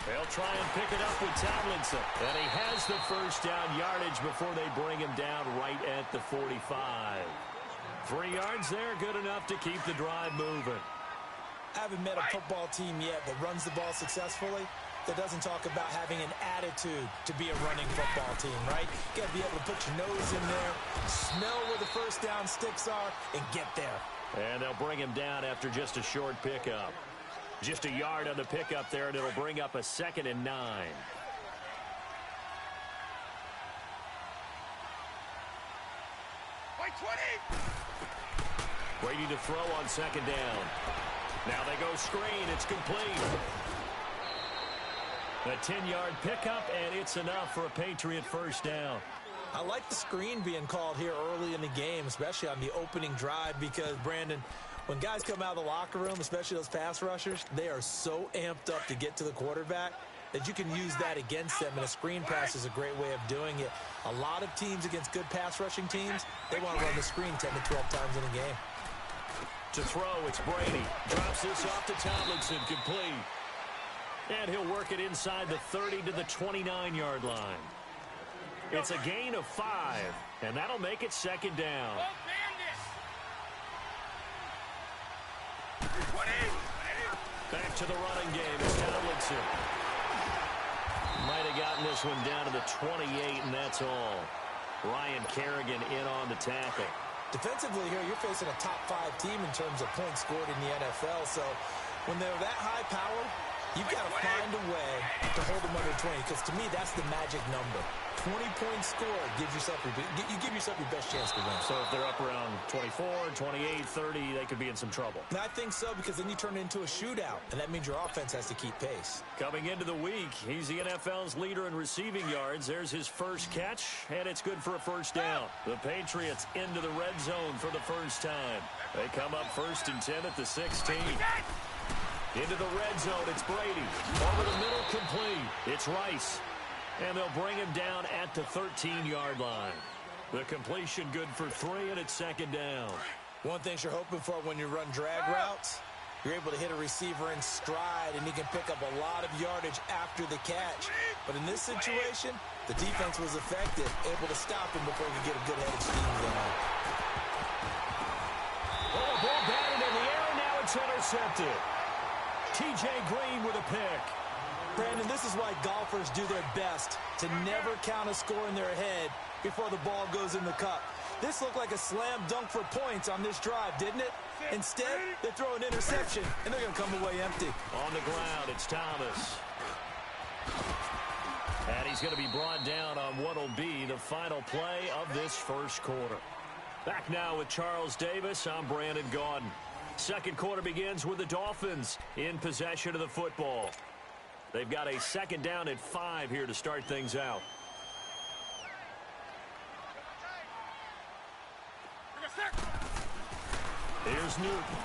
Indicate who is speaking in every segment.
Speaker 1: They'll try and pick it up with Tomlinson. And he has the first down yardage before they bring him down right at the 45. 3 yards there, good enough to keep the drive moving.
Speaker 2: I haven't met a football team yet that runs the ball successfully that doesn't talk about having an attitude to be a running football team, right? You got to be able to put your nose in there, smell where the first down sticks are, and get there.
Speaker 1: And they'll bring him down after just a short pickup. Just a yard on the pickup there, and it'll bring up a 2nd and 9.
Speaker 3: By 20!
Speaker 1: Brady to throw on 2nd down. Now they go screen. It's complete. A 10-yard pickup, and it's enough for a Patriot first down.
Speaker 2: I like the screen being called here early in the game, especially on the opening drive, because, Brandon, when guys come out of the locker room, especially those pass rushers, they are so amped up to get to the quarterback that you can use that against them, and a screen pass is a great way of doing it. A lot of teams against good pass rushing teams, they want to run the screen 10 to 12 times in a game.
Speaker 1: To throw, it's Brady. Drops this off to Tomlinson, complete. And he'll work it inside the 30 to the 29-yard line. It's a gain of 5, and that'll make it 2nd down. Back to the running game is Tomlinson. Might have gotten this one down to the 28, and that's all. Ryan Kerrigan in on the tackle.
Speaker 2: Defensively here, you're facing a top 5 team in terms of points scored in the NFL, so when they're that high power, you've got to find a way to hold them under 20, because to me, that's the magic number. 20 points scored gives yourself you give yourself your best chance to win.
Speaker 1: So if they're up around 24, 28, 30, they could be in some trouble.
Speaker 2: And I think so, because then you turn it into a shootout, and that means your offense has to keep pace.
Speaker 1: Coming into the week, he's the NFL's leader in receiving yards. There's his first catch, and it's good for a first down. The Patriots into the red zone for the first time. They come up 1st and 10 at the 16. Into the red zone, it's Brady. Over the middle, complete. It's Rice. And they'll bring him down at the 13-yard line. The completion good for 3, and it's 2nd down.
Speaker 2: One thing you're hoping for when you run drag routes, you're able to hit a receiver in stride, and he can pick up a lot of yardage after the catch. But in this situation, the defense was effective, able to stop him before he could get a good-headed steam going.
Speaker 1: Oh, the ball batted in the air, and now it's intercepted. T.J. Green with a pick.
Speaker 2: Brandon, this is why golfers do their best to never count a score in their head before the ball goes in the cup. This looked like a slam dunk for points on this drive, didn't it? Instead, they throw an interception, and they're going to come away empty.
Speaker 1: On the ground, it's Thomas. And he's going to be brought down on what will be the final play of this first quarter. Back now with Charles Davis, I'm Brandon Gaudin. Second quarter begins with the Dolphins in possession of the football. They've got a 2nd down at 5 here to start things out. Here's Newton.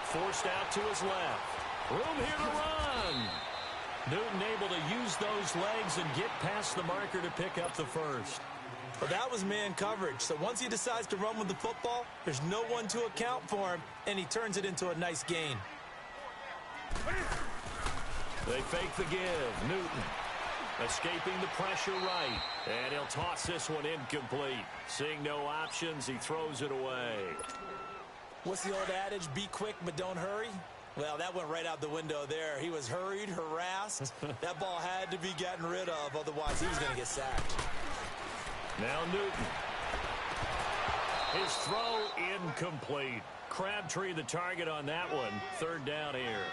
Speaker 1: Forced out to his left. Room here to run. Newton able to use those legs and get past the marker to pick up the first.
Speaker 2: Well, that was man coverage. So once he decides to run with the football, there's no one to account for him, and he turns it into a nice gain.
Speaker 1: They fake the give. Newton escaping the pressure right. And he'll toss this one incomplete. Seeing no options, he throws it away.
Speaker 2: What's the old adage? Be quick, but don't hurry? Well, that went right out the window there. He was hurried, harassed. That ball had to be gotten rid of, otherwise he was going to get sacked.
Speaker 1: Now Newton. His throw incomplete. Crabtree the target on that one. 3rd down here.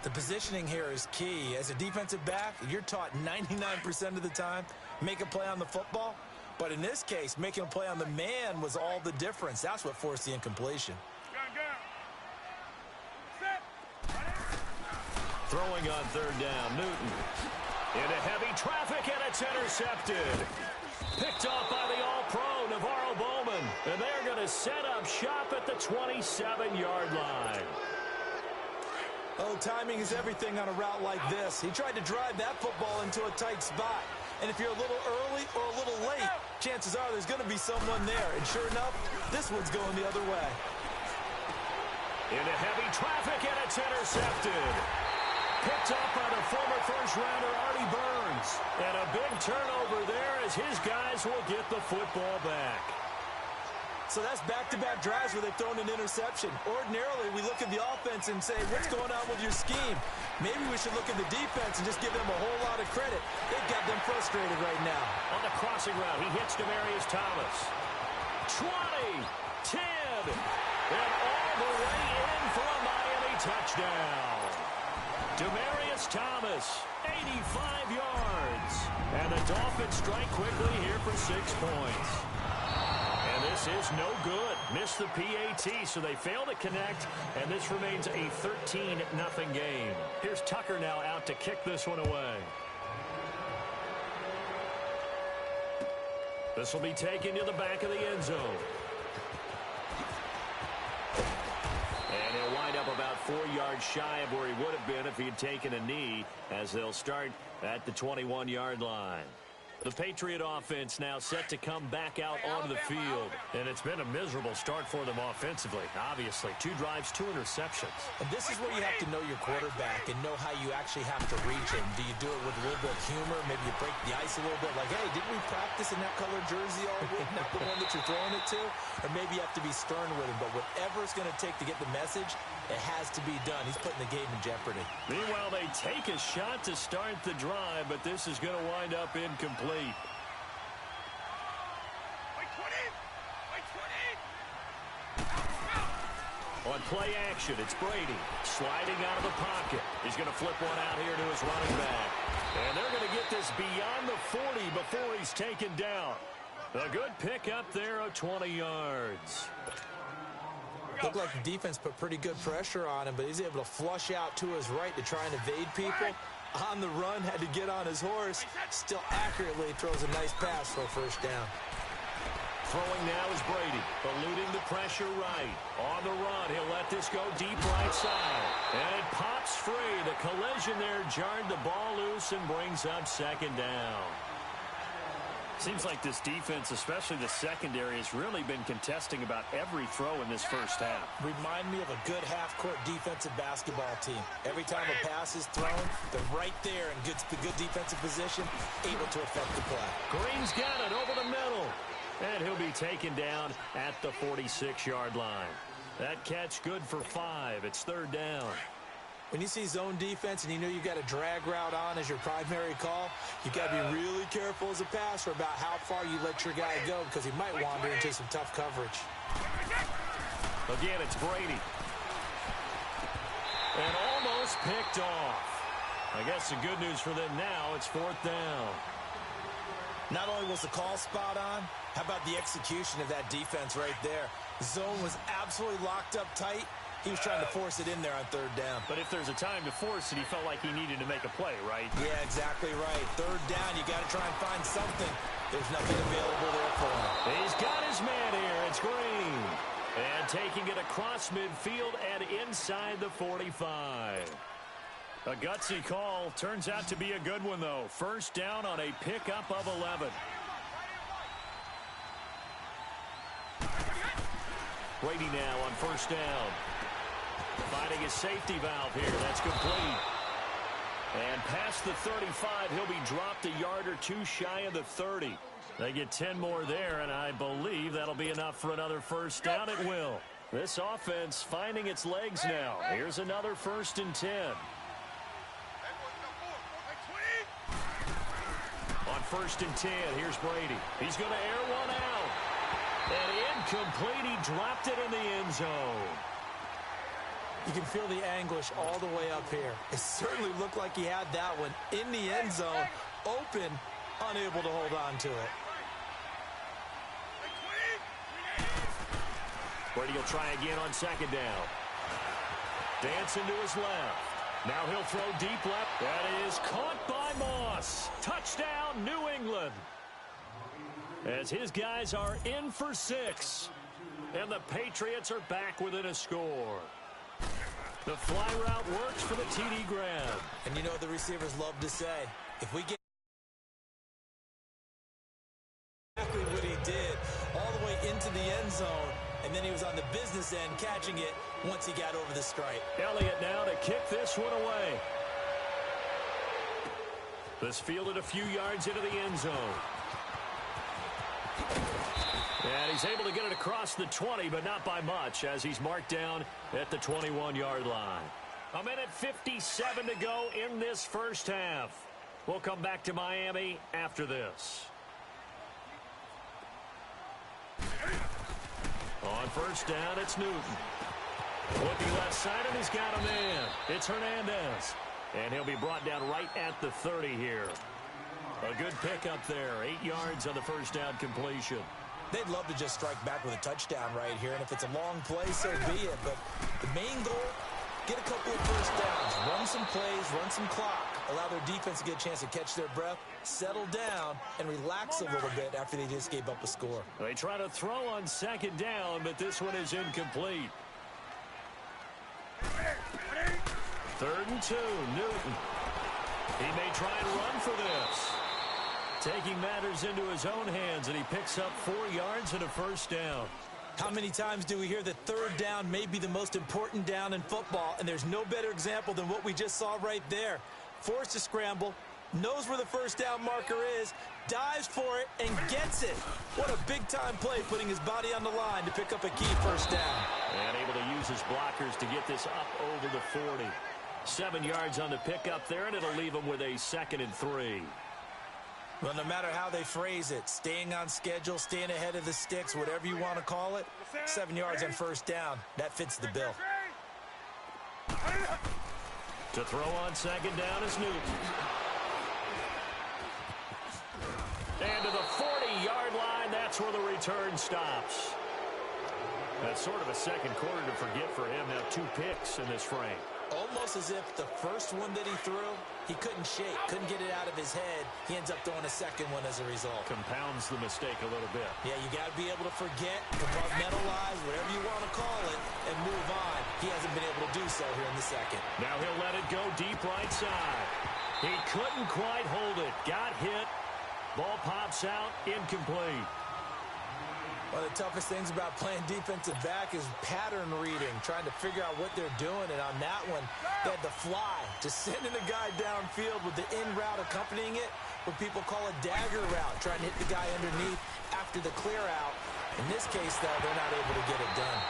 Speaker 2: The positioning here is key. As a defensive back, you're taught 99% of the time, make a play on the football. But in this case, making a play on the man was all the difference. That's what forced the incompletion.
Speaker 1: Throwing on 3rd down, Newton. Into heavy traffic, and it's intercepted. Picked off by the All-Pro, Navarro Bowman. And they're going to set up shop at the 27-yard line.
Speaker 2: Oh, timing is everything on a route like this. He tried to drive that football into a tight spot. And if you're a little early or a little late, chances are there's going to be someone there. And sure enough, this one's going the other way.
Speaker 1: Into heavy traffic, and it's intercepted. picked up by the former first-rounder Artie Burns. And a big turnover there as his guys will get the football back.
Speaker 2: So that's back-to-back drives where they've thrown an interception. Ordinarily, we look at the offense and say, what's going on with your scheme? Maybe we should look at the defense and just give them a whole lot of credit. They've got them frustrated right now.
Speaker 1: On the crossing route, he hits Demaryius Thomas. 20, 10, and all the way in for a Miami touchdown. Demaryius Thomas, 85 yards. And the Dolphins strike quickly here for 6 points. And this is no good. Missed the PAT, so they fail to connect, and this remains a 13-0 game. Here's Tucker now out to kick this one away. This will be taken to the back of the end zone. And he'll wind up about 4 yards shy of where he would have been if he had taken a knee, as they'll start at the 21-yard line. The Patriot offense now set to come back out onto the field. And it's been a miserable start for them offensively, obviously. 2 drives, 2 interceptions.
Speaker 2: And this is where you have to know your quarterback and know how you actually have to reach him. Do you do it with a little bit of humor? Maybe you break the ice a little bit. Like, hey, didn't we practice in that colored jersey all week? Not the one that you're throwing it to? Or maybe you have to be stern with him. But whatever it's going to take to get the message, it has to be done. He's putting the game in jeopardy.
Speaker 1: Meanwhile, they take a shot to start the drive, but this is going to wind up incomplete. On play action, it's Brady sliding out of the pocket. He's going to flip one out here to his running back. And they're going to get this beyond the 40 before he's taken down. A good pickup there of 20 yards.
Speaker 2: Looked like the defense put pretty good pressure on him, but he's able to flush out to his right to try and evade people. On the run, had to get on his horse. Still accurately throws a nice pass for a first down.
Speaker 1: Throwing now is Brady, eluding the pressure right. On the run, he'll let this go deep right side. And it pops free. The collision there jarred the ball loose and brings up second down. Seems like this defense, especially the secondary, has really been contesting about every throw in this first half.
Speaker 2: Remind me of a good half-court defensive basketball team. Every time a pass is thrown, they're right there in good defensive position, able to affect the play.
Speaker 1: Green's got it over the middle. And he'll be taken down at the 46-yard line. That catch good for 5. It's third down.
Speaker 2: When you see zone defense and you know you've got a drag route on as your primary call, you've got to be really careful as a passer about how far you let your guy go because he might wander into some tough coverage.
Speaker 1: Again, it's Brady. And almost picked off. I guess the good news for them now, it's fourth down.
Speaker 2: Not only was the call spot on, how about the execution of that defense right there? The zone was absolutely locked up tight. He was trying to force it in there on third down.
Speaker 1: But if there's a time to force it, he felt like he needed to make a play, right?
Speaker 2: Yeah, exactly right. Third down, you got to try and find something. There's nothing available there for him.
Speaker 1: He's got his man here. It's Green. And taking it across midfield and inside the 45. A gutsy call. Turns out to be a good one, though. First down on a pickup of 11. Brady now on first down. Finding his safety valve here. That's complete. And past the 35, he'll be dropped a yard or two shy of the 30. They get 10 more there, and I believe that'll be enough for another first down. It will. This offense finding its legs now. Here's another 1st and 10. On 1st and 10, here's Brady. He's going to air one out. And incomplete. He dropped it in the end zone.
Speaker 2: You can feel the anguish all the way up here. It certainly looked like he had that one in the end zone, open, unable to hold on to it.
Speaker 1: Brady will try again on second down. Dancing to his left. Now he'll throw deep left. That is caught by Moss. Touchdown, New England. As his guys are in for 6. And the Patriots are back within a score. The fly route works for the TD grab.
Speaker 2: And you know what the receivers love to say? If we get exactly what he did, all the way into the end zone, and then he was on the business end catching it once he got over the stripe.
Speaker 1: Elliott now to kick this one away. This fielded a few yards into the end zone. And he's able to get it across the 20, but not by much, as he's marked down at the 21-yard line. A minute 57 to go in this first half. We'll come back to Miami after this. On first down, it's Newton. Looking left side, and he's got a man. It's Hernandez. And he'll be brought down right at the 30 here. A good pickup there. 8 yards on the first down completion.
Speaker 2: They'd love to just strike back with a touchdown right here, and if it's a long play, so be it. But the main goal, get a couple of first downs, run some plays, run some clock, allow their defense to get a chance to catch their breath, settle down, and relax a little bit after they just gave up a score.
Speaker 1: They try to throw on second down, but this one is incomplete. 3rd and 2, Newton. He may try and run for this. Taking matters into his own hands, and he picks up 4 yards and a first down.
Speaker 2: How many times do we hear that third down may be the most important down in football, and there's no better example than what we just saw right there. Forced to scramble, knows where the first down marker is, dives for it, and gets it. What a big-time play, putting his body on the line to pick up a key first down.
Speaker 1: And able to use his blockers to get this up over the 40. 7 yards on the pickup there, and it'll leave him with a 2nd and 3.
Speaker 2: Well, no matter how they phrase it, staying on schedule, staying ahead of the sticks, whatever you want to call it, 7 yards on first down, that fits the bill.
Speaker 1: To throw on second down is Newton. And to the 40-yard line, that's where the return stops. That's sort of a second quarter to forget for him. Now 2 picks in this frame.
Speaker 2: Almost as if the first one that he threw, he couldn't shake, couldn't get it out of his head. He ends up throwing a second one as a result.
Speaker 1: Compounds the mistake a little bit.
Speaker 2: Yeah, you got to be able to forget, compartmentalize, whatever you want to call it, and move on. He hasn't been able to do so here in the second.
Speaker 1: Now he'll let it go deep right side. He couldn't quite hold it. Got hit. Ball pops out, incomplete.
Speaker 2: One of the toughest things about playing defensive back is pattern reading, trying to figure out what they're doing. And on that one, they had the fly, just sending a guy downfield with the in route accompanying it, what people call a dagger route, trying to hit the guy underneath after the clear out. In this case, though, they're not able to get it done.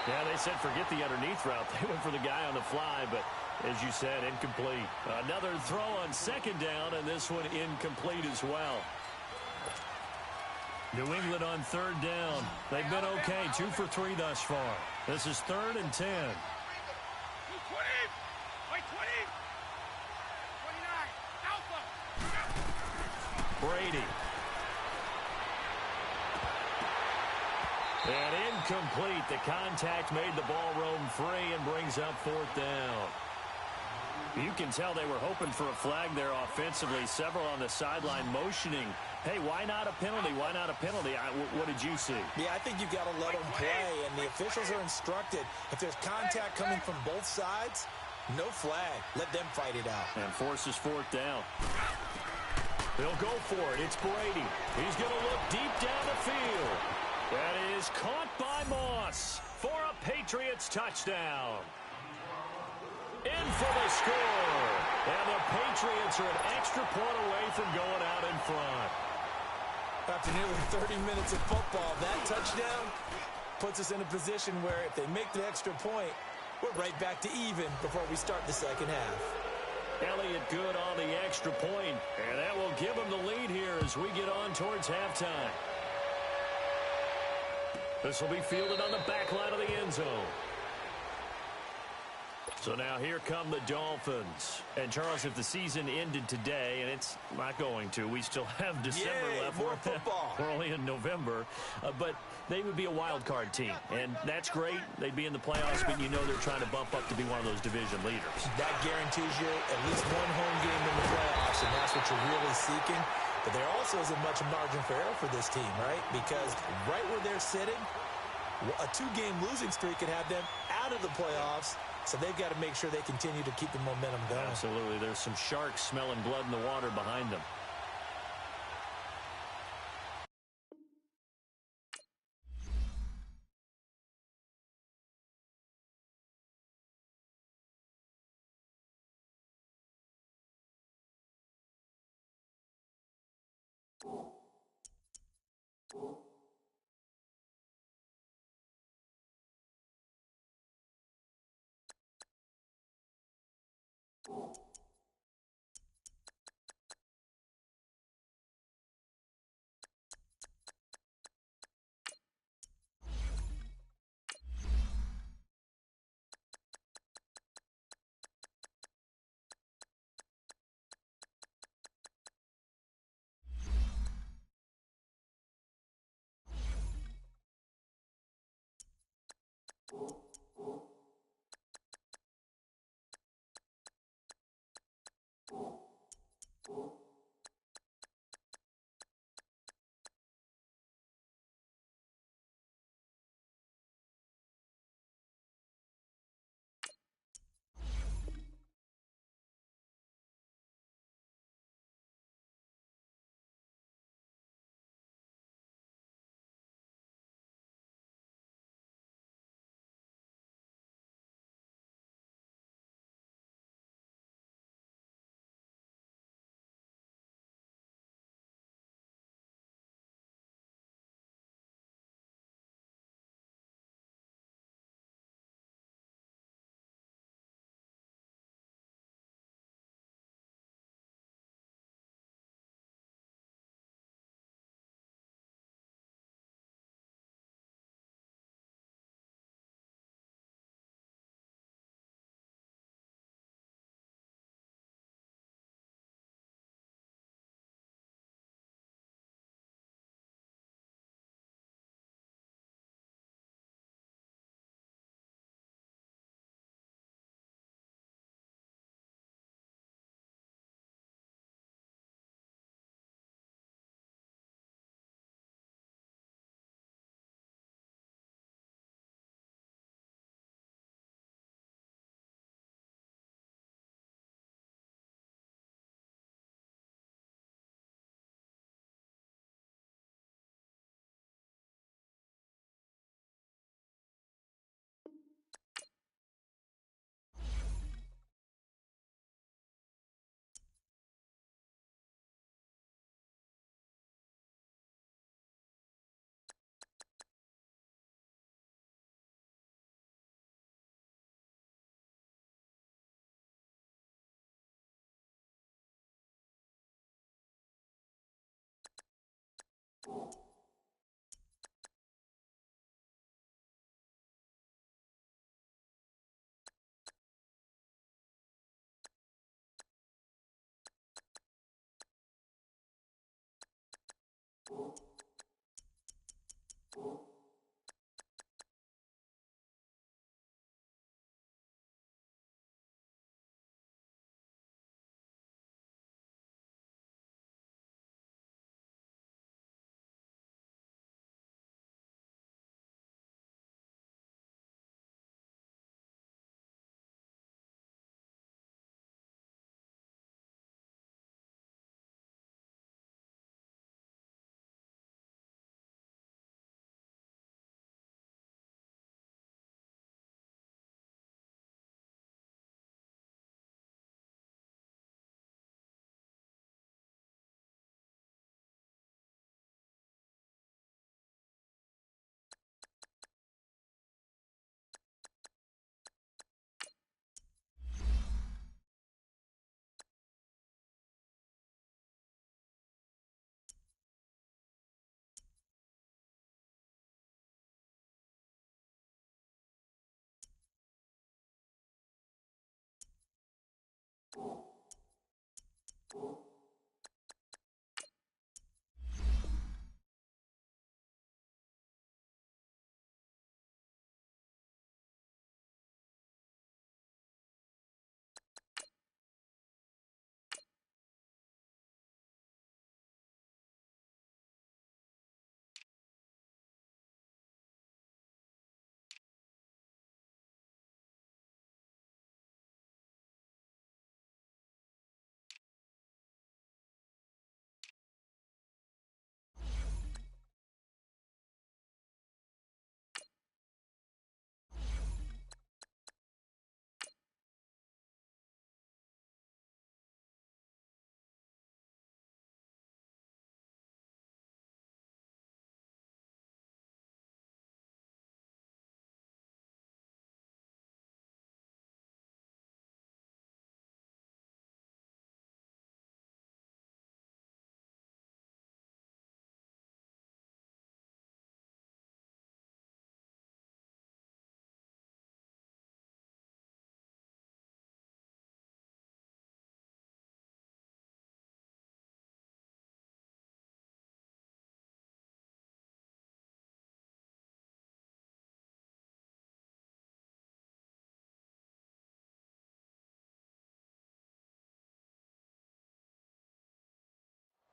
Speaker 1: Yeah, they said forget the underneath route. They went for the guy on the fly, but as you said, incomplete. Another throw on second down, and this one incomplete as well. New England on third down. They've been okay, 2 for 3 thus far. This is 3rd and 10. Brady. And incomplete. The contact made the ball roam free and brings up 4th down. You can tell they were hoping for a flag there offensively. Several on the sideline motioning. Hey, why not a penalty? Why not a penalty? What did you see?
Speaker 2: Yeah, I think you've got to let them play, and the officials are instructed. If there's contact coming from both sides, no flag. Let them fight it out.
Speaker 1: And forces 4th down. They'll go for it. It's Brady. He's going to look deep down the field. That is caught by Moss for a Patriots touchdown. In for the score. And the Patriots are an extra point away from going out in front.
Speaker 2: After nearly 30 minutes of football, that touchdown puts us in a position where if they make the extra point, we're right back to even before we start the second half.
Speaker 1: Elliott good on the extra point, and that will give him the lead here as we get on towards halftime. This will be fielded on the back line of the end zone. So now here come the Dolphins. And, Charles, if the season ended today, and it's not going to, we still have December left.
Speaker 2: More football.
Speaker 1: We're only in November. But they would be a wild card team. And that's great. They'd be in the playoffs, but you know they're trying to bump up to be one of those division leaders.
Speaker 2: That guarantees you at least one home game in the playoffs, and that's what you're really seeking. But there also isn't much margin for error for this team, right? Because right where they're sitting, a 2-game losing streak could have them out of the playoffs. So they've got to make sure they continue to keep the momentum going.
Speaker 1: Absolutely. There's some sharks smelling blood in the water behind them.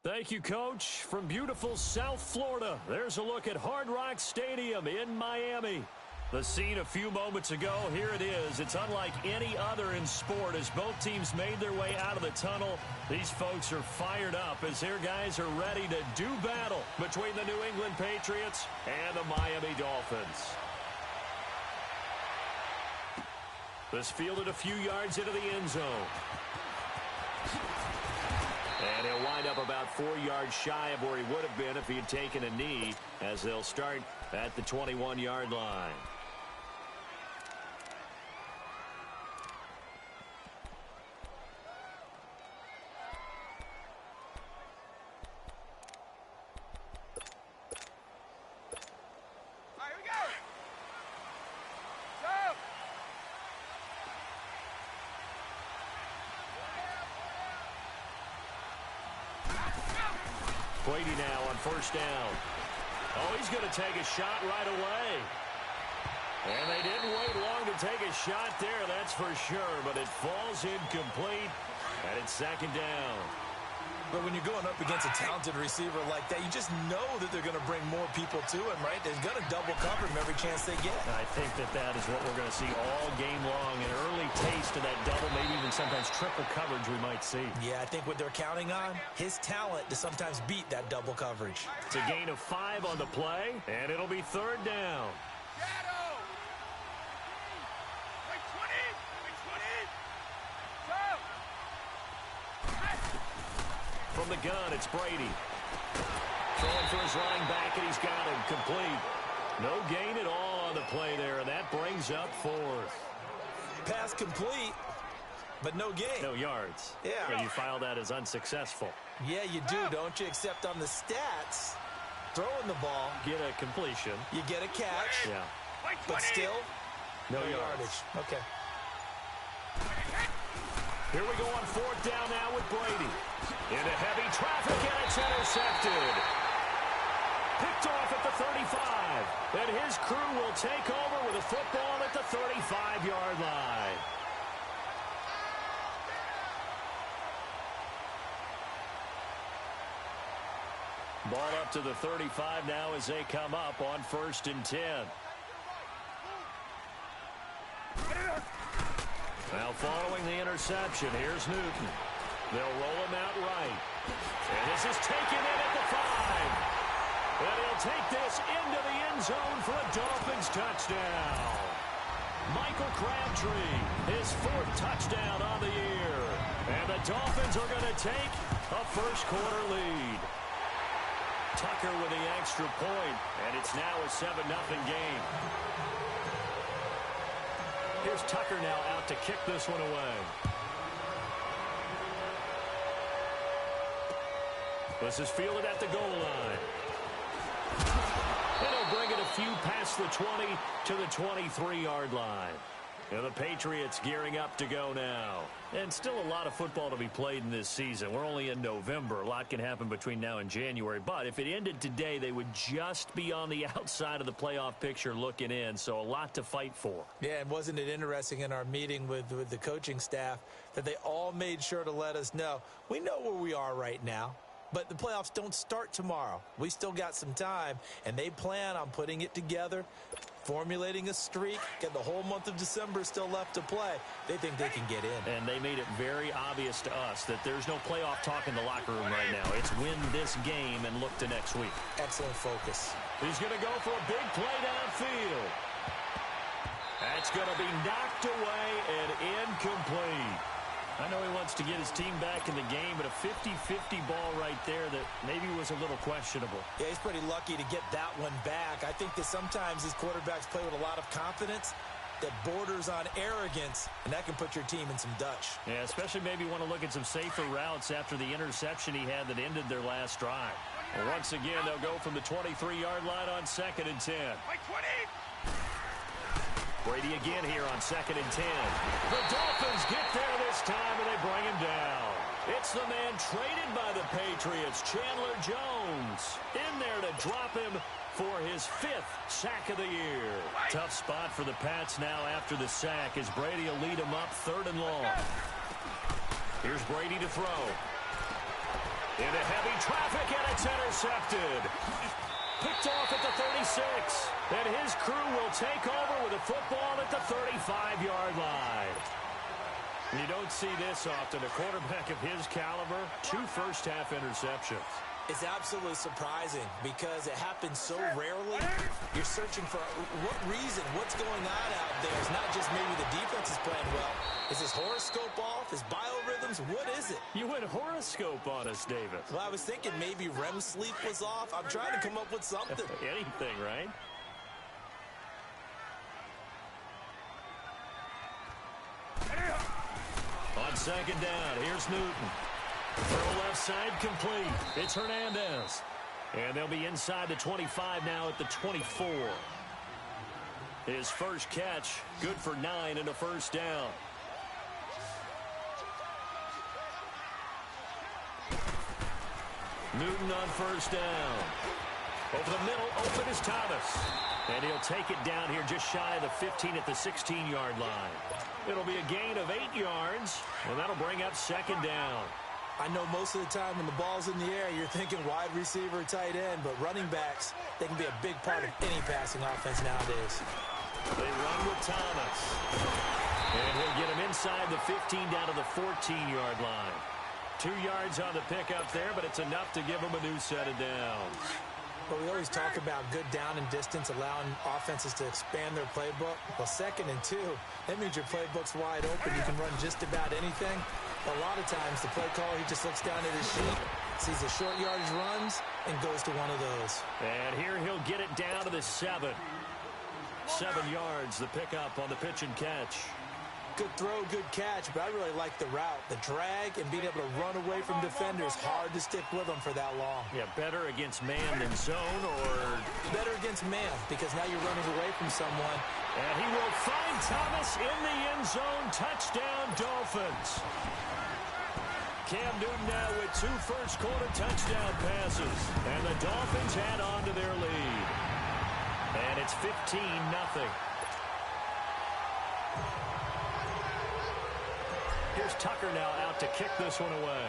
Speaker 1: Thank you, Coach. From beautiful South Florida, there's a look at Hard Rock Stadium in Miami. The scene a few moments ago, here it is. It's unlike any other in sport as both teams made their way out of the tunnel. These folks are fired up as their guys are ready to do battle between the New England Patriots and the Miami Dolphins. This fielded a few yards into the end zone. And he'll wind up about 4 yards shy of where he would have been if he had taken a knee, as they'll start at the 21-yard line. Brady now on first down. Oh, he's going to take a shot right away. And they didn't wait long to take a shot there, that's for sure. But it falls incomplete, and it's second down.
Speaker 2: But when you're going up against a talented receiver like that, you just know that they're going to bring more people to him, right? They're going to double cover him every chance they get.
Speaker 1: I think that is what we're going to see all game long. An early taste of that double, maybe even sometimes triple coverage we might see.
Speaker 2: Yeah, I think what they're counting on, his talent to sometimes beat that double coverage.
Speaker 1: It's a gain of 5 on the play, and it'll be third down. From the gun, it's Brady. Throwing for his running back, and he's got him complete. No gain at all on the play there, and that brings up 4th.
Speaker 2: Pass complete, but no gain.
Speaker 1: No yards.
Speaker 2: Yeah.
Speaker 1: So you file that as unsuccessful.
Speaker 2: Yeah, you do, don't you? Except on the stats, throwing the ball.
Speaker 1: Get a completion.
Speaker 2: You get a catch.
Speaker 1: Yeah.
Speaker 2: But still,
Speaker 1: no yardage.
Speaker 2: Okay.
Speaker 1: Here we go on 4th down now with Brady. Into heavy traffic, and it's intercepted. Picked off at the 35. And his crew will take over with a football at the 35-yard line. Ball up to the 35 now as they come up on 1st and 10. Now following the interception, here's Newton. They'll roll him out right. And this is taken in at the 5. And he'll take this into the end zone for a Dolphins touchdown. Michael Crabtree, his 4th touchdown on the year. And the Dolphins are going to take a first-quarter lead. Tucker with the extra point, and it's now a 7-0 game. Here's Tucker now out to kick this one away. This is fielded at the goal line. And he'll bring it a few past the 20 to the 23-yard line. And the Patriots gearing up to go now. And still a lot of football to be played in this season. We're only in November. A lot can happen between now and January. But if it ended today, they would just be on the outside of the playoff picture looking in. So a lot to fight for.
Speaker 2: Yeah, and wasn't it interesting in our meeting with the coaching staff that they all made sure to let us know, we know where we are right now. But the playoffs don't start tomorrow. We still got some time, and they plan on putting it together, formulating a streak, and the whole month of December still left to play. They think they can get in.
Speaker 1: And they made it very obvious to us that there's no playoff talk in the locker room right now. It's win this game and look to next week.
Speaker 2: Excellent focus.
Speaker 1: He's going to go for a big play downfield. That's going to be knocked away and incomplete. I know he wants to get his team back in the game, but a 50-50 ball right there that maybe was a little questionable.
Speaker 2: Yeah, he's pretty lucky to get that one back. I think that sometimes these quarterbacks play with a lot of confidence that borders on arrogance, and that can put your team in some Dutch.
Speaker 1: Yeah, especially maybe want to look at some safer routes after the interception he had that ended their last drive. Well, once again, they'll go from the 23-yard line on 2nd and 10. Brady again here on 2nd and 10. The Dolphins get there this time, and they bring him down. It's the man traded by the Patriots, Chandler Jones, in there to drop him for his 5th sack of the year. Tough spot for the Pats now after the sack as Brady will lead him up 3rd and long. Here's Brady to throw. Into heavy traffic, and it's intercepted. Picked off at the 36. And his crew will take over with a football at the 35-yard line. You don't see this often. A quarterback of his caliber, 2 first-half interceptions.
Speaker 2: It's absolutely surprising because it happens so rarely. You're searching for what reason, what's going on out there. It's not just maybe the defense is playing well. Is his horoscope off? Is biorhythms? What is it?
Speaker 1: You went horoscope on us, David.
Speaker 2: Well, I was thinking maybe REM sleep was off. I'm trying to come up with something.
Speaker 1: Anything, right? On second down, here's Newton. Throw left side complete. It's Hernandez. And they'll be inside the 25 now at the 24. His first catch, good for 9 and a first down. Newton on first down. Over the middle, open is Thomas. And he'll take it down here just shy of the 15 at the 16-yard line. It'll be a gain of 8 yards, and that'll bring up second down.
Speaker 2: I know most of the time when the ball's in the air, you're thinking wide receiver, tight end, but running backs, they can be a big part of any passing offense nowadays.
Speaker 1: They run with Thomas. And he'll get him inside the 15 down to the 14-yard line. 2 yards on the pickup there, but it's enough to give him a new set of downs.
Speaker 2: But we always talk about good down and distance, allowing offenses to expand their playbook. Well, 2nd and 2, that means your playbook's wide open. You can run just about anything. A lot of times, the play caller, he just looks down at his sheet, sees the short yardage runs, and goes to one of those.
Speaker 1: And here he'll get it down to the 7. 7 yards, the pickup on the pitch and catch.
Speaker 2: Good throw, good catch, but I really like the route. The drag and being able to run away from defenders, hard to stick with them for that long.
Speaker 1: Yeah, better against man than zone, or
Speaker 2: better against man, because now you're running away from someone.
Speaker 1: And he will find Thomas in the end zone. Touchdown, Dolphins. Cam Newton now with 2 first-quarter touchdown passes. And the Dolphins add on to their lead. And it's 15-0. Here's Tucker now out to kick this one away.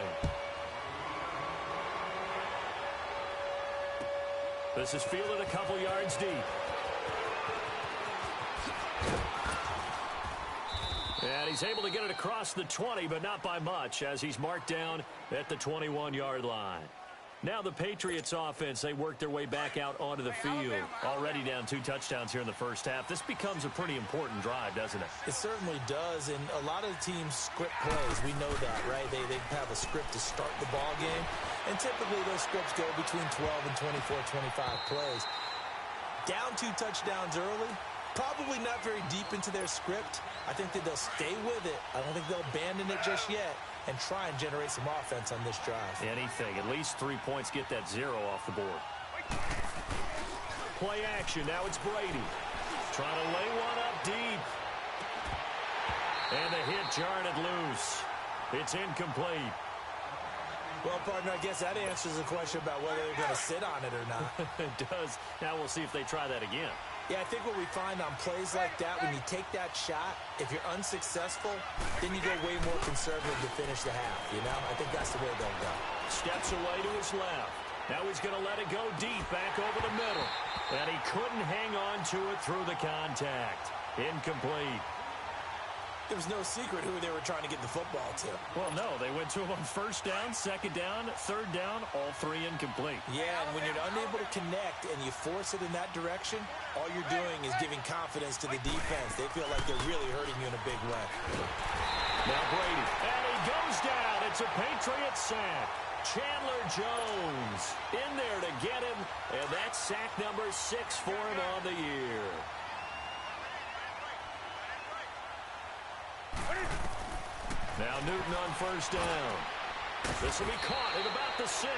Speaker 1: This is fielded a couple yards deep. And he's able to get it across the 20, but not by much, as he's marked down at the 21-yard line. Now the Patriots offense, they work their way back out onto the field. Already down 2 touchdowns here in the first half. This becomes a pretty important drive, doesn't it?
Speaker 2: It certainly does, and a lot of the teams script plays. We know that, right? They have a script to start the ball game, and typically those scripts go between 12 and 24, 25 plays. Down 2 touchdowns early, probably not very deep into their script. I think that they'll stay with it. I don't think they'll abandon it just yet and try and generate some offense on this drive.
Speaker 1: Anything. At least 3 points, get that 0 off the board. Play action. Now it's Brady. Trying to lay one up deep. And the hit jarred it loose. It's incomplete.
Speaker 2: Well, partner, I guess that answers the question about whether they're going to sit on it or not.
Speaker 1: It does. Now we'll see if they try that again.
Speaker 2: Yeah, I think what we find on plays like that, when you take that shot, if you're unsuccessful, then you go way more conservative to finish the half, you know? I think that's the way they'll go.
Speaker 1: Steps away to his left. Now he's going to let it go deep, back over the middle. And he couldn't hang on to it through the contact. Incomplete.
Speaker 2: There was no secret who they were trying to get the football to.
Speaker 1: Well, no, they went to him on first down, second down, third down, all 3 incomplete.
Speaker 2: Yeah, and when you're unable to connect and you force it in that direction, all you're doing is giving confidence to the defense. They feel like they're really hurting you in a big way.
Speaker 1: Now Brady, and he goes down. It's a Patriot sack. Chandler Jones in there to get him, and that's sack number 6 for him on the year. Now Newton on first down. This will be caught at about the 6.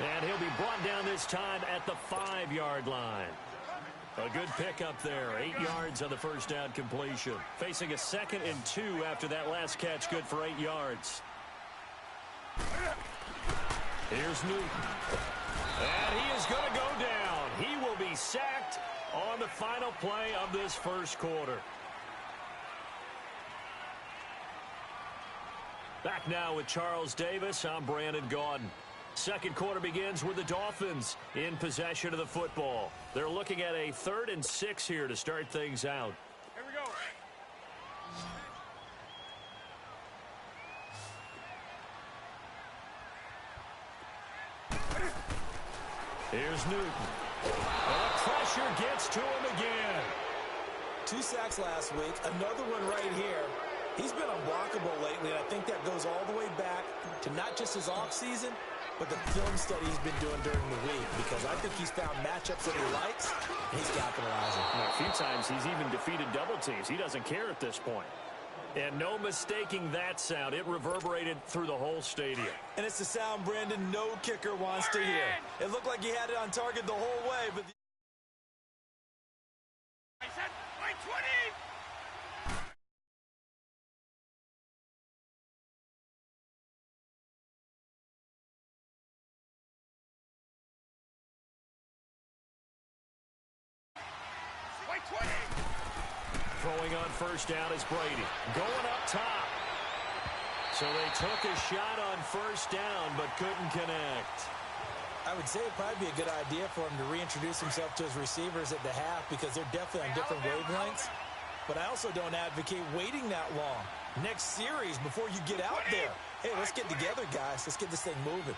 Speaker 1: And he'll be brought down this time at the 5-yard line. A good pickup there. 8 yards on the first down completion. Facing a 2nd and 2 after that last catch. Good for 8 yards. Here's Newton. And he is going to go down. He will be sacked on the final play of this first quarter. Back now with Charles Davis, I'm Brandon Gaudin. Second quarter begins with the Dolphins in possession of the football. They're looking at a 3rd and 6 here to start things out.
Speaker 3: Here we go.
Speaker 1: Here's Newton. And the pressure gets to him again.
Speaker 2: 2 sacks last week, another one right here. He's been unblockable lately, and I think that goes all the way back to not just his offseason, but the film study he's been doing during the week, because I think he's found matchups that he likes, and he's capitalizing.
Speaker 1: A few times he's even defeated double teams. He doesn't care at this point. And no mistaking that sound. It reverberated through the whole stadium.
Speaker 2: And it's the sound Brandon no kicker wants to hear. It looked like he had it on target the whole way, but...
Speaker 3: I said, my 20! My 20!
Speaker 1: Throwing on first down is Brady. Going up top. So they took a shot on first down, but couldn't connect.
Speaker 2: I would say it'd probably be a good idea for him to reintroduce himself to his receivers at the half, because they're definitely on different wavelengths. But I also don't advocate waiting that long. Next series before you get out there. Hey, let's get together, guys. Let's get this thing moving.